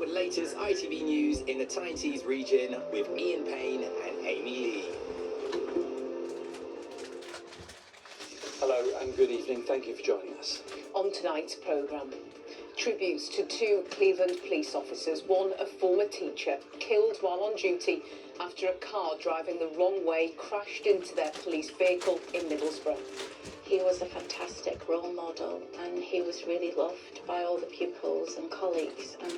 latest ITV news in the Tyne region with Ian Payne and Amy Lee. Hello and good evening. Thank you for joining us. On tonight's programme, tributes to two Cleveland police officers, one a former teacher, killed while on duty after a car driving the wrong way crashed into their police vehicle in Middlesbrough. He was a fantastic role model and he was really loved by all the pupils and colleagues, and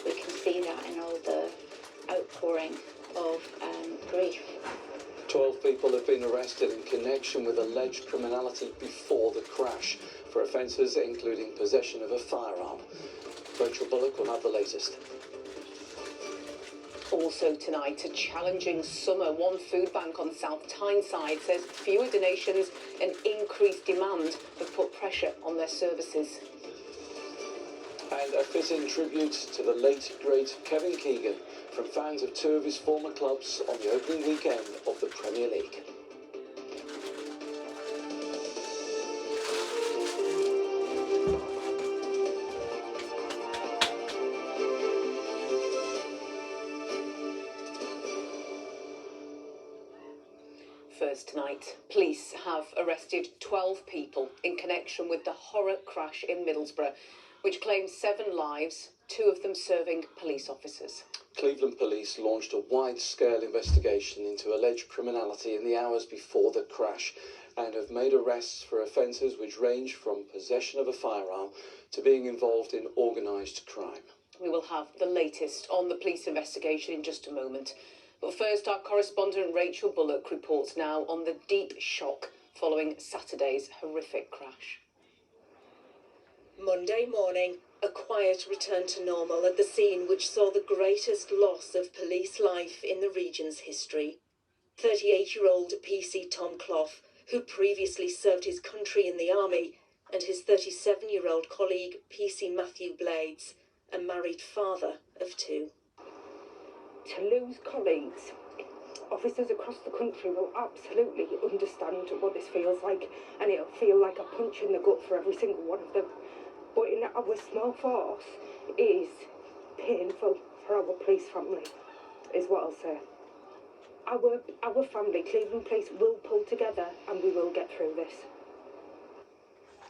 we can see that in all the outpouring of grief. 12 people have been arrested in connection with alleged criminality before the crash for offences including possession of a firearm. Rachel Bullock will have the latest. Also tonight, a challenging summer. One food bank on South Tyneside says fewer donations and increased demand have put pressure on their services. And a fitting tribute to the late, great Kevin Keegan from fans of two of his former clubs on the opening weekend of the Premier League. First tonight, police have arrested 12 people in connection with the horror crash in Middlesbrough, which claimed 7 lives, 2 of them serving police officers. Cleveland police launched a wide-scale investigation into alleged criminality in the hours before the crash and have made arrests for offences which range from possession of a firearm to being involved in organised crime. We will have the latest on the police investigation in just a moment. But first, our correspondent Rachel Bullock reports now on the deep shock following Saturday's horrific crash. Monday morning, a quiet return to normal at the scene which saw the greatest loss of police life in the region's history. 38-year-old PC Tom Clough, who previously served his country in the army, and his 37-year-old colleague PC Matthew Blades, a married father of 2. To lose colleagues, officers across the country will absolutely understand what this feels like, and it'll feel like a punch in the gut for every single one of them. But in our small force, it is painful for our police family, is what I'll say. Our family, Cleveland Police, will pull together and we will get through this.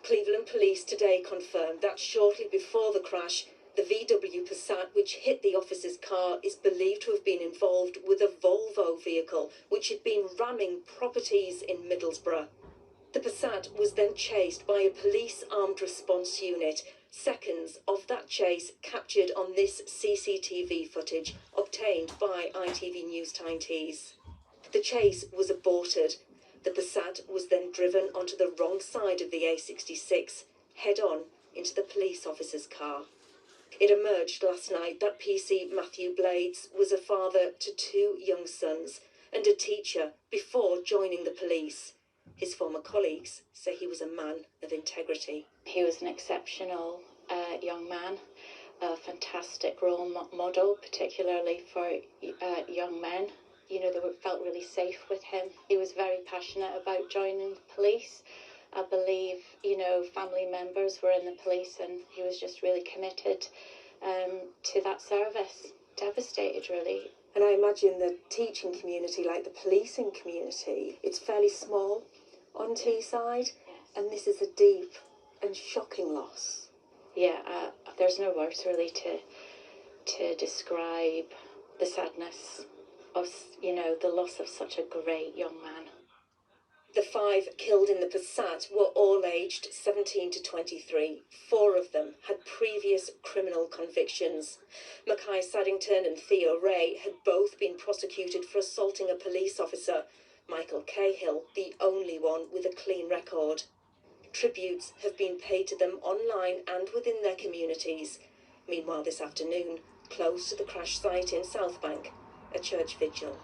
Cleveland Police today confirmed that shortly before the crash, the VW Passat which hit the officer's car is believed to have been involved with a Volvo vehicle which had been ramming properties in Middlesbrough. The Passat was then chased by a police armed response unit. Seconds of that chase captured on this CCTV footage obtained by ITV News Tyne. The chase was aborted. The Passat was then driven onto the wrong side of the A66, head-on into the police officer's car. It emerged last night that PC Matthew Blades was a father to 2 young sons and a teacher before joining the police. His former colleagues say he was a man of integrity. He was an exceptional young man, a fantastic role model, particularly for young men. You know, they felt really safe with him. He was very passionate about joining the police. I believe, you know, family members were in the police and he was just really committed to that service. Devastated, really. And I imagine the teaching community, like the policing community, it's fairly small on Teesside, Yes. and this is a deep and shocking loss. Yeah, there's no words really to describe the sadness of, you know, the loss of such a great young man. The 5 killed in the Passat were all aged 17 to 23. 4 of them had previous criminal convictions. Mackay Saddington and Theo Ray had both been prosecuted for assaulting a police officer. Michael Cahill, the only one with a clean record. Tributes have been paid to them online and within their communities. Meanwhile, this afternoon, close to the crash site in Southbank, a church vigil.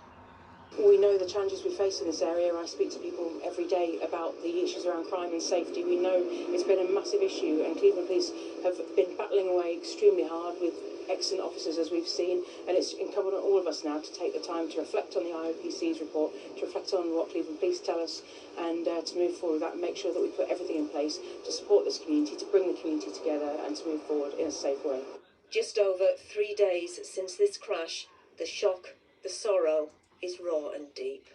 We know the challenges we face in this area. I speak to people every day about the issues around crime and safety. We know it's been a massive issue, and Cleveland Police have been battling away extremely hard with excellent officers, as we've seen, and it's incumbent on all of us now to take the time to reflect on the IOPC's report, to reflect on what Cleveland Police tell us, and to move forward with that and make sure that we put everything in place to support this community, to bring the community together and to move forward in a safe way. Just over 3 days since this crash, the shock, the sorrow is raw and deep.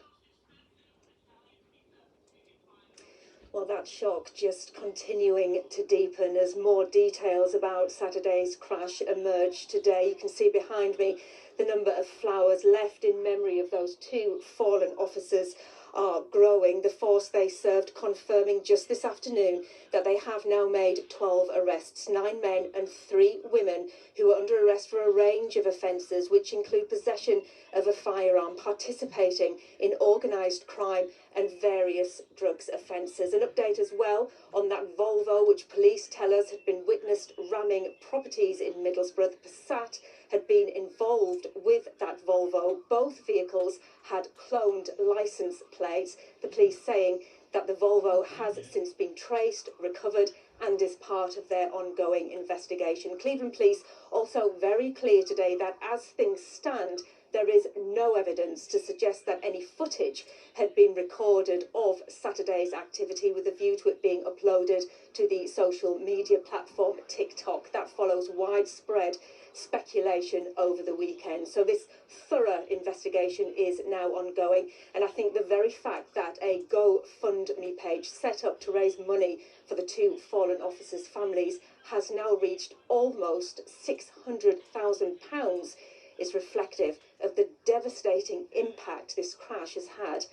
Well, that shock just continuing to deepen as more details about Saturday's crash emerge today. You can see behind me the number of flowers left in memory of those two fallen officers are growing. The force they served confirming just this afternoon that they have now made 12 arrests, 9 men and 3 women who are under arrest for a range of offences, which include possession of a firearm, participating in organised crime and various drugs offences. An update as well on that Volvo, which police tell us had been witnessed ramming properties in Middlesbrough. The Passat had been involved with that Volvo. Both vehicles had cloned licence plates. The police saying that the Volvo has since been traced, recovered, and is part of their ongoing investigation. Cleveland Police also very clear today that as things stand, there is no evidence to suggest that any footage had been recorded of Saturday's activity with a view to it being uploaded to the social media platform TikTok. That follows widespread speculation over the weekend. So this thorough investigation is now ongoing, and I think the very fact that a GoFundMe page set up to raise money for the two fallen officers' families has now reached almost £600,000 is reflective of the devastating impact this crash has had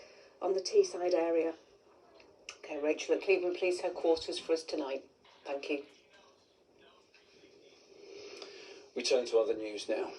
on the Teesside area. Okay, Rachel at Cleveland Police Headquarters for us tonight. Thank you. We turn to other news now.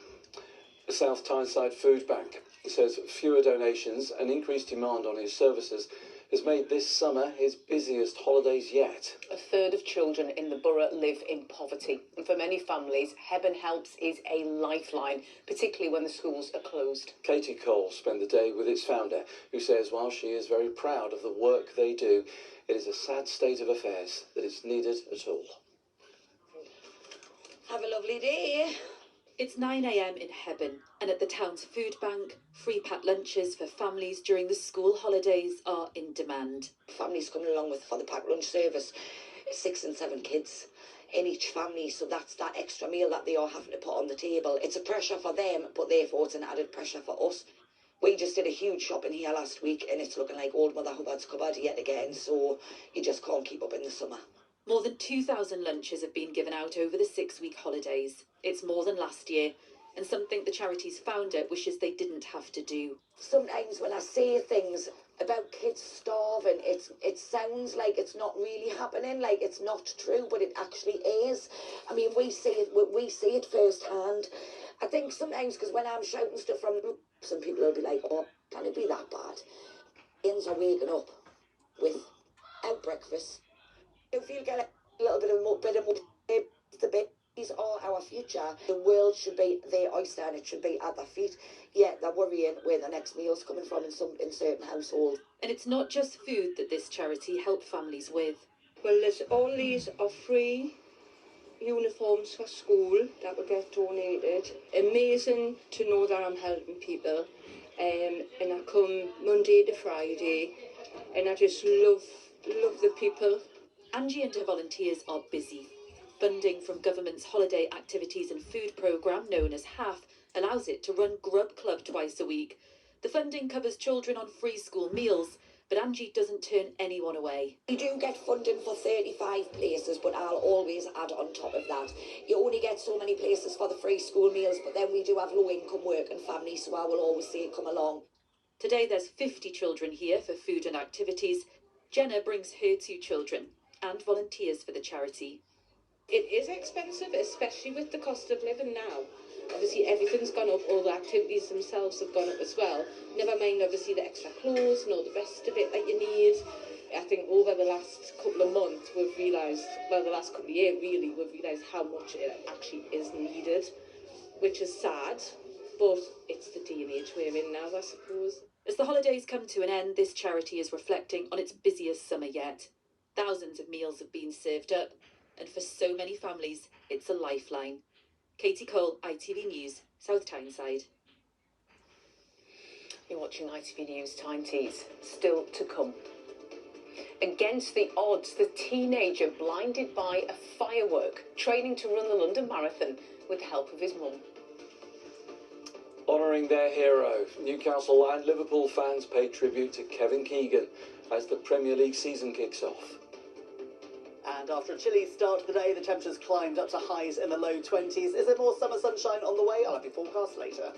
The South Tyneside Food Bank says fewer donations and increased demand on his services has made this summer his busiest holidays yet. A third of children in the borough live in poverty, and for many families, Heaven Helps is a lifeline, particularly when the schools are closed. Katie Cole spent the day with its founder, who says while she is very proud of the work they do, it is a sad state of affairs that it's needed at all. Have a lovely day. It's 9 a.m. in Hebburn, and at the town's food bank, free packed lunches for families during the school holidays are in demand. Families coming along with for the packed lunch service, 6 and 7 kids in each family, so that's that extra meal that they are having to put on the table. It's a pressure for them, but therefore it's an added pressure for us. We just did a huge shopping here last week, and it's looking like Old Mother Hubbard's cupboard yet again, so you just can't keep up in the summer. More than 2,000 lunches have been given out over the 6-week holidays. It's more than last year, and something the charity's founder wishes they didn't have to do. Sometimes when I say things about kids starving, it sounds like it's not really happening, like it's not true, but it actually is. I mean, we see it firsthand. I think sometimes, because when I'm shouting stuff from some people will be like, oh, can it be that bad? Kids are waking up without breakfast. If you get a little bit of more, the babies are our future. The world should be their oyster and it should be at their feet. Yet they're worrying where the next meal's coming from in certain households. And it's not just food that this charity helped families with. Well, there's all these are free uniforms for school that will get donated. Amazing to know that I'm helping people. And I come Monday to Friday, and I just love the people. Angie and her volunteers are busy. Funding from government's holiday activities and food programme, known as HAF, allows it to run Grub Club twice a week. The funding covers children on free school meals, but Angie doesn't turn anyone away. We do get funding for 35 places, but I'll always add on top of that. You only get so many places for the free school meals, but then we do have low-income working families, so I will always say come along. Today there's 50 children here for food and activities. Jenna brings her 2 children and volunteers for the charity. It is expensive, especially with the cost of living now. Obviously everything's gone up, all the activities themselves have gone up as well. Never mind obviously the extra clothes and all the rest of it that you need. I think over the last couple of months we've realised, well the last couple of years really, we've realised how much it actually is needed, which is sad, but it's the day and age we're in now, I suppose. As the holidays come to an end, this charity is reflecting on its busiest summer yet. Thousands of meals have been served up, and for so many families, it's a lifeline. Katie Cole, ITV News, South Tyneside. You're watching ITV News Tyne Tees. Still to come. Against the odds, the teenager blinded by a firework, training to run the London Marathon with the help of his mum. Honouring their hero, Newcastle and Liverpool fans paid tribute to Kevin Keegan as the Premier League season kicks off. And after a chilly start to the day, the temperatures climbed up to highs in the low 20s. Is there more summer sunshine on the way? I'll have your forecast later.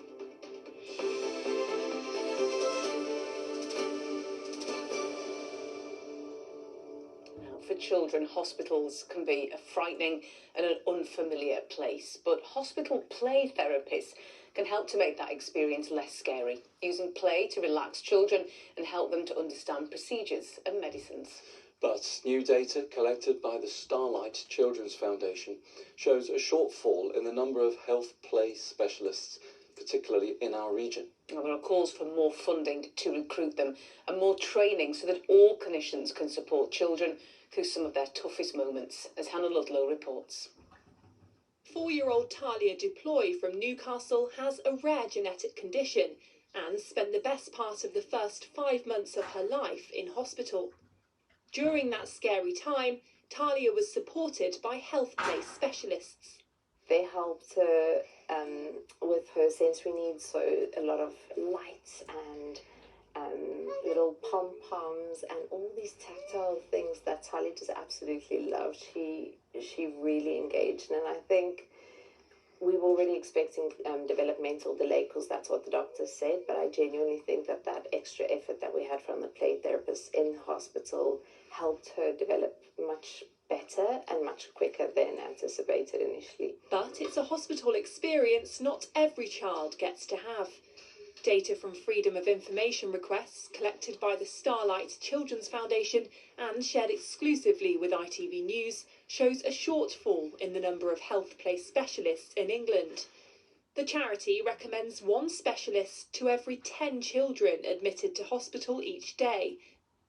For children, hospitals can be a frightening and an unfamiliar place, but hospital play therapists can help to make that experience less scary, using play to relax children and help them to understand procedures and medicines. But new data collected by the Starlight Children's Foundation shows a shortfall in the number of health play specialists, particularly in our region. Now, there are calls for more funding to recruit them and more training so that all clinicians can support children through some of their toughest moments, as Hannah Ludlow reports. 4-year-old Talia Duploy from Newcastle has a rare genetic condition and spent the best part of the first 5 months of her life in hospital. During that scary time, Talia was supported by health play specialists. They helped her with her sensory needs, so a lot of lights and little pom-poms and all these tactile things that Talia just absolutely loved. She really engaged, and I think we were already expecting developmental delay because that's what the doctor said, but I genuinely think that extra effort that we had from the play therapists in hospital helped her develop much better and much quicker than anticipated initially. But it's a hospital experience not every child gets to have. Data from Freedom of Information requests collected by the Starlight Children's Foundation and shared exclusively with ITV News shows a shortfall in the number of health play specialists in England. The charity recommends 1 specialist to every 10 children admitted to hospital each day.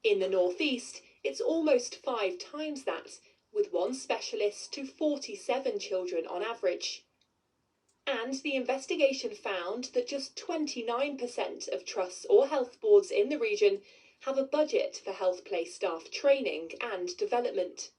In the North East, it's almost 5 times that, with 1 specialist to 47 children on average. And the investigation found that just 29% of trusts or health boards in the region have a budget for health play staff training and development.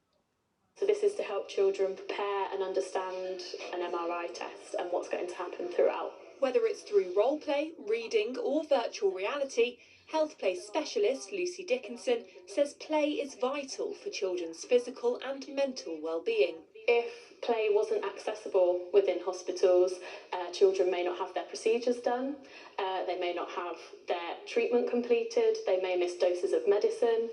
So this is to help children prepare and understand an MRI test and what's going to happen throughout. Whether it's through role play, reading or virtual reality, health play specialist Lucy Dickinson says play is vital for children's physical and mental well-being. If play wasn't accessible within hospitals, children may not have their procedures done, they may not have their treatment completed, they may miss doses of medicine,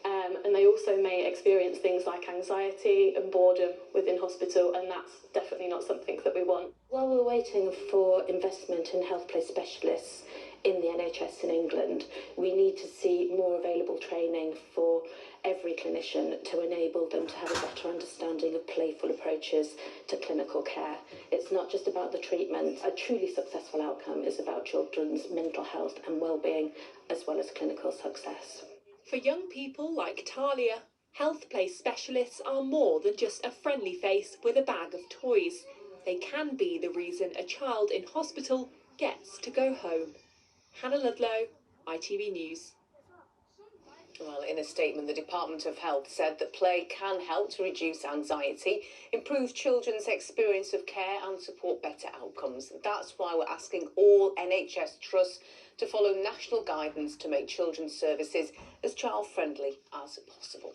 and they also may experience things like anxiety and boredom within hospital, and that's definitely not something that we want. While we're waiting for investment in health play specialists in the NHS in England, we need to see more available training for every clinician to enable them to have a better understanding of playful approaches to clinical care. It's not just about the treatment. A truly successful outcome is about children's mental health and well-being, as well as clinical success. For young people like Talia, health play specialists are more than just a friendly face with a bag of toys. They can be the reason a child in hospital gets to go home. Hannah Ludlow, ITV News. Well, in a statement, the Department of Health said that play can help to reduce anxiety, improve children's experience of care and support better outcomes. That's why we're asking all NHS trusts to follow national guidance to make children's services as child-friendly as possible.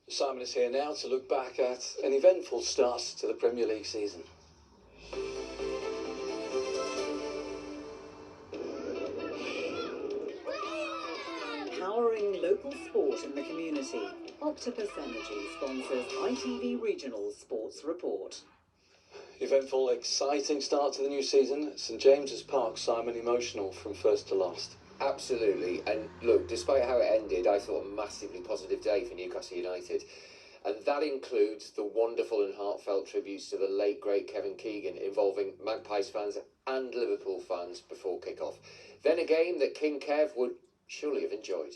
Simon is here now to look back at an eventful start to the Premier League season. Powering local sport in the community, Octopus Energy sponsors ITV Regional Sports Report. Eventful, exciting start to the new season. St James's Park, Simon, emotional from first to last. Absolutely, and look, despite how it ended, I thought a massively positive day for Newcastle United. And that includes the wonderful and heartfelt tributes to the late, great Kevin Keegan, involving Magpies fans and Liverpool fans before kick-off. Then a game that King Kev would surely have enjoyed.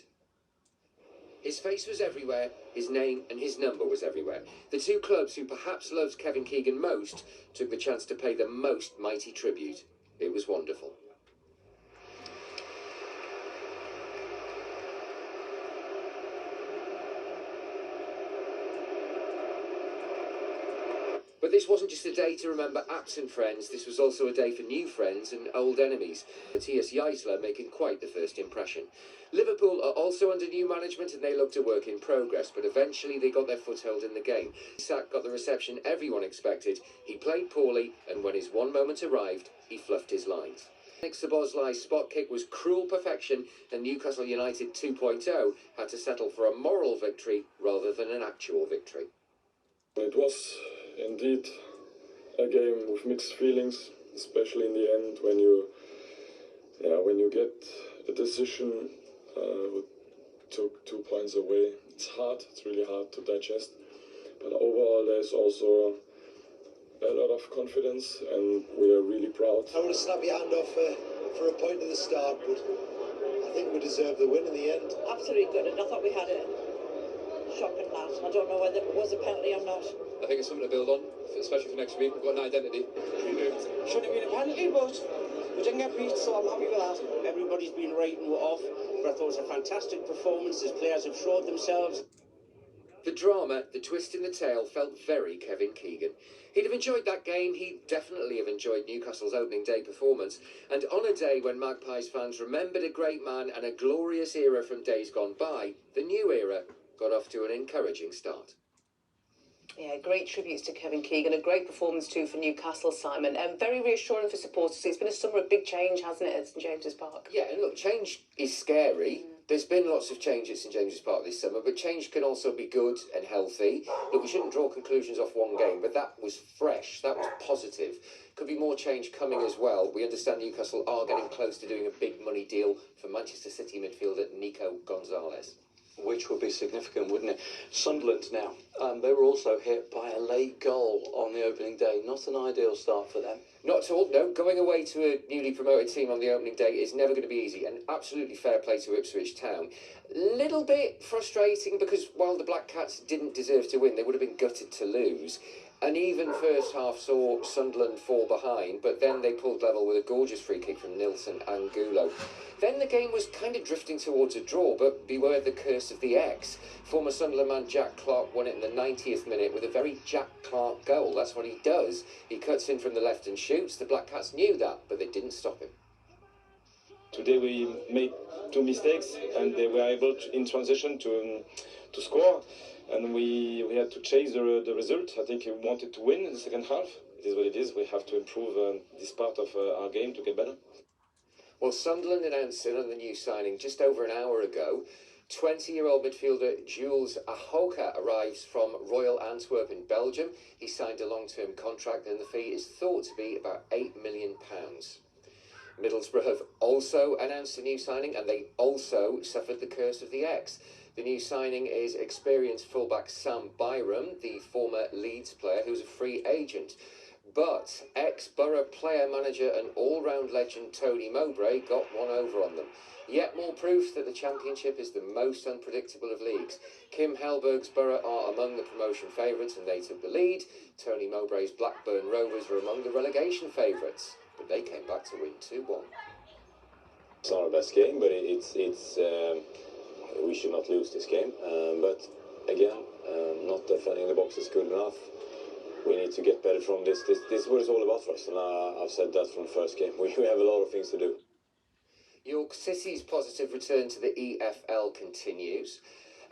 His face was everywhere, his name and his number was everywhere. The two clubs who perhaps loved Kevin Keegan most took the chance to pay the most mighty tribute. It was wonderful. But this wasn't just a day to remember absent friends, this was also a day for new friends and old enemies. Matthias Jaisler making quite the first impression. Liverpool are also under new management and they looked a work in progress, but eventually they got their foothold in the game. Isak got the reception everyone expected, he played poorly, and when his one moment arrived, he fluffed his lines. Nick Szoboszlai's spot kick was cruel perfection, and Newcastle United 2.0 had to settle for a moral victory rather than an actual victory. It was indeed a game with mixed feelings, especially in the end when you get a decision who took 2 points away. It's really hard to digest, but overall there's also a lot of confidence and we are really proud. I would have snapped your hand off for a point at the start, but I think we deserved the win in the end. Absolutely good, and I thought we had a shocking that. I don't know whether it was a penalty or not. I think it's something to build on, especially for next week. We've got an identity. Shouldn't have been a penalty, but we didn't get beat, so I'm happy with that. Everybody's been writing off, but I thought it was a fantastic performance. As players have showed themselves. The drama, the twist in the tale, felt very Kevin Keegan. He'd have enjoyed that game, he'd definitely have enjoyed Newcastle's opening day performance, and on a day when Magpies fans remembered a great man and a glorious era from days gone by, the new era got off to an encouraging start. Yeah, great tributes to Kevin Keegan. A great performance too for Newcastle, Simon. Very reassuring for supporters. It's been a summer of big change, hasn't it, at St James's Park? Yeah, and look, change is scary. There's been lots of change at St James's Park this summer, but change can also be good and healthy. Look, we shouldn't draw conclusions off one game, but that was fresh, that was positive. Could be more change coming as well. We understand Newcastle are getting close to doing a big money deal for Manchester City midfielder Nico Gonzalez. Which would be significant, wouldn't it? Sunderland now, they were also hit by a late goal on the opening day. Not an ideal start for them. Not at all, no. Going away to a newly promoted team on the opening day is never going to be easy, and absolutely fair play to Ipswich Town. Little bit frustrating because while the Black Cats didn't deserve to win, they would have been gutted to lose. An even first half saw Sunderland fall behind, but then they pulled level with a gorgeous free kick from Nilsson Angulo. Then the game was kind of drifting towards a draw, but beware the curse of the X. Former Sunderland man Jack Clark won it in the 90th minute with a very Jack Clark goal. That's what he does. He cuts in from the left and shoots. The Black Cats knew that, but they didn't stop him. Today we made 2 mistakes and they were able to, in transition to score, and we had to chase the result. I think we wanted to win in the second half. It is what it is. We have to improve this part of our game to get better. Well, Sunderland announced another new signing just over an hour ago. 20-year-old midfielder Jules Ahoka arrives from Royal Antwerp in Belgium. He signed a long-term contract and the fee is thought to be about £8 million. Middlesbrough have also announced a new signing and they also suffered the curse of the X. The new signing is experienced fullback Sam Byram, the former Leeds player who's a free agent. But ex-Borough player, manager and all-round legend Tony Mowbray got one over on them. Yet more proof that the Championship is the most unpredictable of leagues. Kim Hellberg's Borough are among the promotion favourites and they took the lead. Tony Mowbray's Blackburn Rovers were among the relegation favourites, but they came back to win 2-1. It's not our best game, but we should not lose this game. But again, not defending the box is good enough. We need to get better from this. This is what it's all about for us, and I've said that from the first game. We have a lot of things to do. York City's positive return to the EFL continues.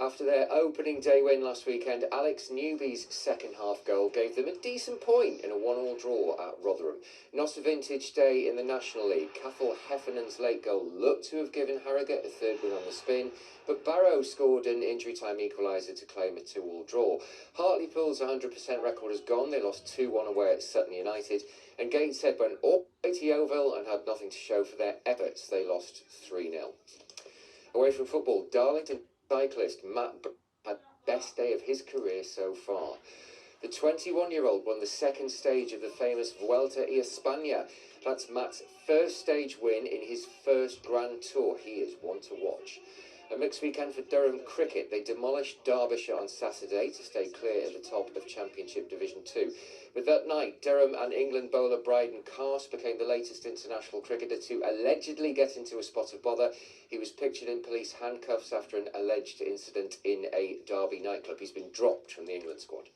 After their opening day win last weekend, Alex Newby's second half goal gave them a decent point in a 1-1 draw at Rotherham. Not a vintage day in the National League. Cathal Heffernan's late goal looked to have given Harrogate a third win on the spin, but Barrow scored an injury-time equaliser to claim a 2-2 draw. Hartlepool's 100% record is gone. They lost 2-1 away at Sutton United, and Gateshead went all the way to Yeovil and had nothing to show for their efforts. They lost 3-0. Away from football, Darlington cyclist Matt had the best day of his career so far. The 21-year-old won the second stage of the famous Vuelta a España. That's Matt's first stage win in his first Grand Tour. He is one to watch. A mixed weekend for Durham cricket. They demolished Derbyshire on Saturday to stay clear at the top of Championship Division 2. But that night, Durham and England bowler Bryden Carse became the latest international cricketer to allegedly get into a spot of bother. He was pictured in police handcuffs after an alleged incident in a Derby nightclub. He's been dropped from the England squad.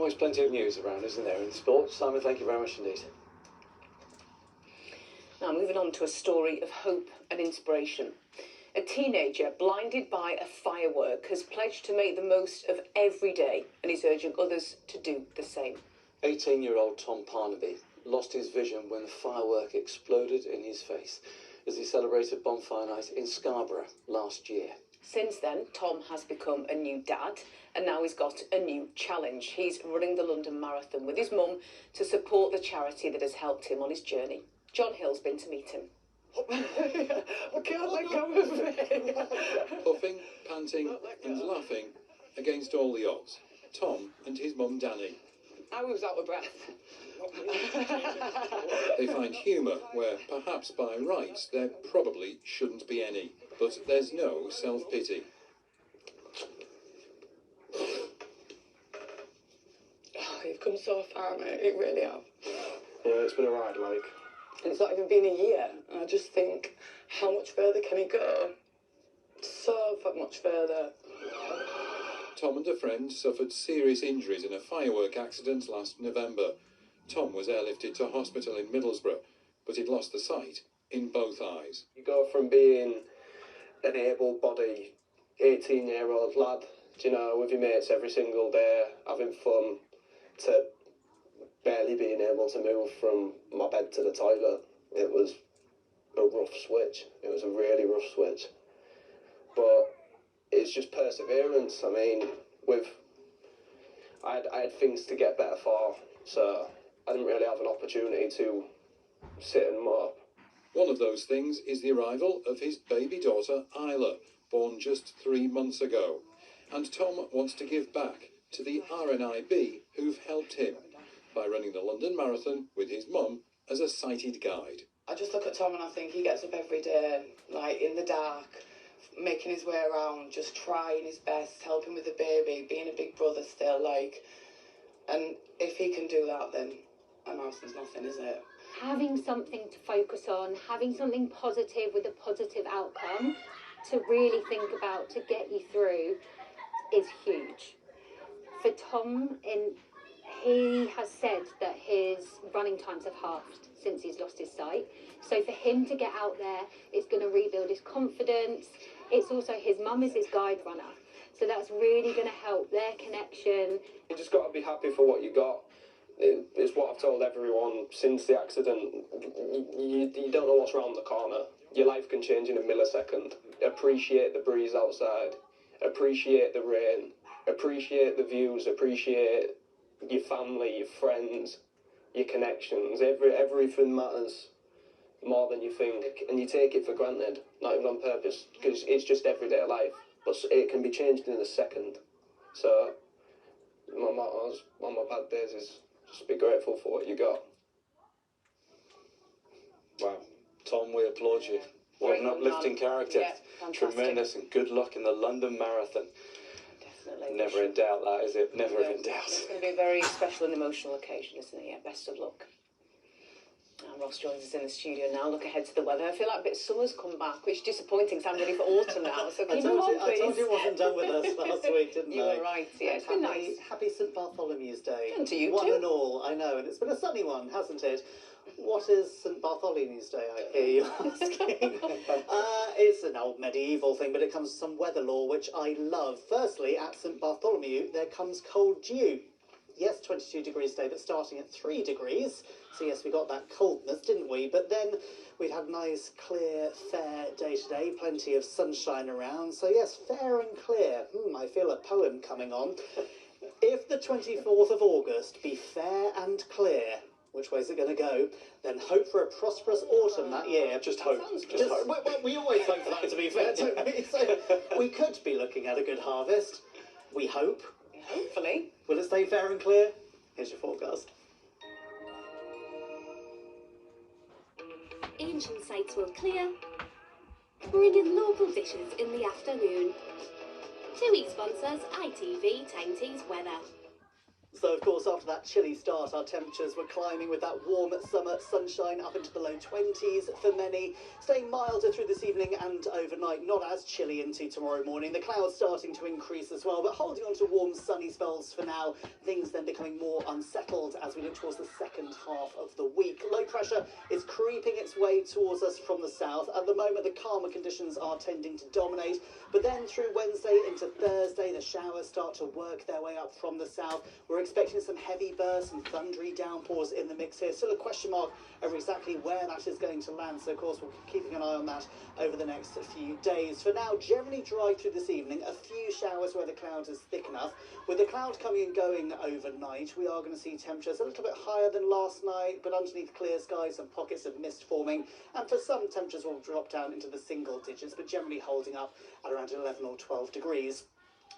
always plenty of news around, isn't there, in sports? Simon, thank you very much indeed. Now, moving on to a story of hope and inspiration. A teenager blinded by a firework has pledged to make the most of every day and is urging others to do the same. 18-year-old Tom Parnaby lost his vision when the firework exploded in his face as he celebrated Bonfire Night in Scarborough last year. Since then, Tom has become a new dad and now he's got a new challenge. He's running the London Marathon with his mum to support the charity that has helped him on his journey. John Hill's been to meet him. I can't let go of it. Puffing, panting and laughing against all the odds. Tom and his mum Danny. I was out of breath. They find humour where perhaps by rights there probably shouldn't be any. But there's no self-pity. Oh, you've come so far, mate. You really have. Yeah, it's been a ride, like. And it's not even been a year. And I just think, how much further can he go? So much further. Tom and a friend suffered serious injuries in a firework accident last November. Tom was airlifted to hospital in Middlesbrough, but he'd lost the sight in both eyes. You go from being an able-bodied 18-year-old lad, you know, with your mates every single day, having fun, to barely being able to move from my bed to the toilet. It was a rough switch. It was a really rough switch. But it's just perseverance. I mean, I had things to get better for, so I didn't really have an opportunity to sit and mop. One of those things is the arrival of his baby daughter, Isla, born just 3 months ago. And Tom wants to give back to the RNIB who've helped him by running the London Marathon with his mum as a sighted guide. I just look at Tom and I think he gets up every day, like, in the dark, making his way around, just trying his best, helping with the baby, being a big brother still, like, and if he can do that, then a marathon's nothing, is it? Having something to focus on, having something positive with a positive outcome to really think about to get you through is huge. For Tom, he has said that his running times have halved since he's lost his sight. So for him to get out there, it's going to rebuild his confidence. It's also his mum is his guide runner. So that's really going to help their connection. You just got to be happy for what you got. It's what I've told everyone since the accident. You don't know what's around the corner. Your life can change in a millisecond. Appreciate the breeze outside. Appreciate the rain. Appreciate the views. Appreciate your family, your friends, your connections. Everything matters more than you think. And you take it for granted, not even on purpose, because it's just everyday life. But it can be changed in a second. So my motto on my bad days is just be grateful for what you got. Wow. Tom, we applaud you. What an uplifting character. Yeah, fantastic. Tremendous, and good luck in the London Marathon. Definitely. Never in doubt, that is it. Never in doubt. It's going to be a very special and emotional occasion, isn't it? Yeah, best of luck. Ross joins us in the studio now. Look ahead to the weather. I feel like a bit of summer's come back, which is disappointing because I'm ready for autumn now. So can you move on, please? I told you it wasn't done with us last week, didn't You I? were right, yeah. It's been nice. Happy St Bartholomew's Day. And to you One too. and all, I know, and it's been a sunny one, hasn't it? What is St Bartholomew's Day, I hear you asking? It's an old medieval thing, but it comes to some weather law, which I love. Firstly, at St Bartholomew, there comes cold dew. Yes, 22 degrees today, but starting at 3 degrees. So yes, we got that coldness, didn't we? But then we've had a nice, clear, fair day today. Plenty of sunshine around. So yes, fair and clear. I feel a poem coming on. If the 24th of August be fair and clear, which way is it going to go? Then hope for a prosperous autumn that year. Just hope. Just hope. We always hope for that, to be fair, don't we? So we could be looking at a good harvest. We hope. Hopefully. Will it stay fair and clear? Here's your forecast. Ancient sites will clear, bringing local dishes in the afternoon. 2 week sponsors ITV Tyne's weather. So, of course, after that chilly start, our temperatures were climbing with that warm summer sunshine up into the low 20s for many, staying milder through this evening and overnight, not as chilly into tomorrow morning. The clouds starting to increase as well, but holding on to warm sunny spells for now. Things then becoming more unsettled as we look towards the second half of the week. Low pressure is creeping its way towards us from the south. At the moment, the calmer conditions are tending to dominate, but then through Wednesday into Thursday, the showers start to work their way up from the south. We're expecting some heavy bursts and thundery downpours in the mix here. Still a question mark over exactly where that is going to land. So, of course, we'll be keeping an eye on that over the next few days. For now, generally dry through this evening. A few showers where the cloud is thick enough. With the cloud coming and going overnight, we are going to see temperatures a little bit higher than last night, but underneath clear skies, some pockets of mist forming. And for some, temperatures will drop down into the single digits, but generally holding up at around 11 or 12 degrees.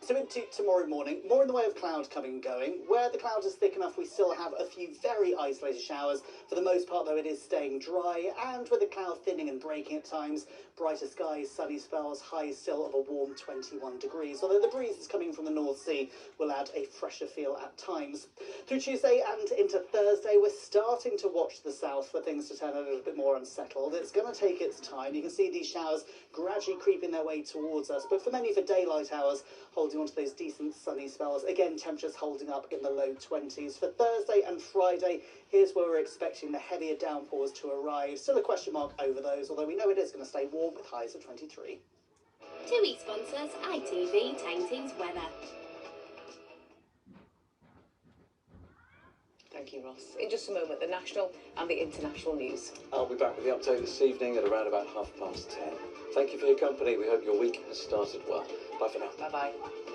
So into tomorrow morning, more in the way of cloud coming and going. Where the cloud is thick enough, we still have a few very isolated showers. For the most part, though, it is staying dry, and with the cloud thinning and breaking at times, brighter skies, sunny spells, highs still of a warm 21 degrees. Although the breeze is coming from the North Sea will add a fresher feel at times. Through Tuesday and into Thursday, we're starting to watch the south for things to turn a little bit more unsettled. It's going to take its time. You can see these showers gradually creeping their way towards us, but for many, for daylight hours, holding on to those decent sunny spells. Again, temperatures holding up in the low 20s. For Thursday and Friday, here's where we're expecting the heavier downpours to arrive. Still a question mark over those, although we know it is going to stay warm with highs of 23. TUI sponsors ITV Tainting's weather. Thank you, Ross. In just a moment, the national and the international news. I'll be back with the update this evening at around about 10:30. Thank you for your company. We hope your week has started well. Bye for now. Bye-bye.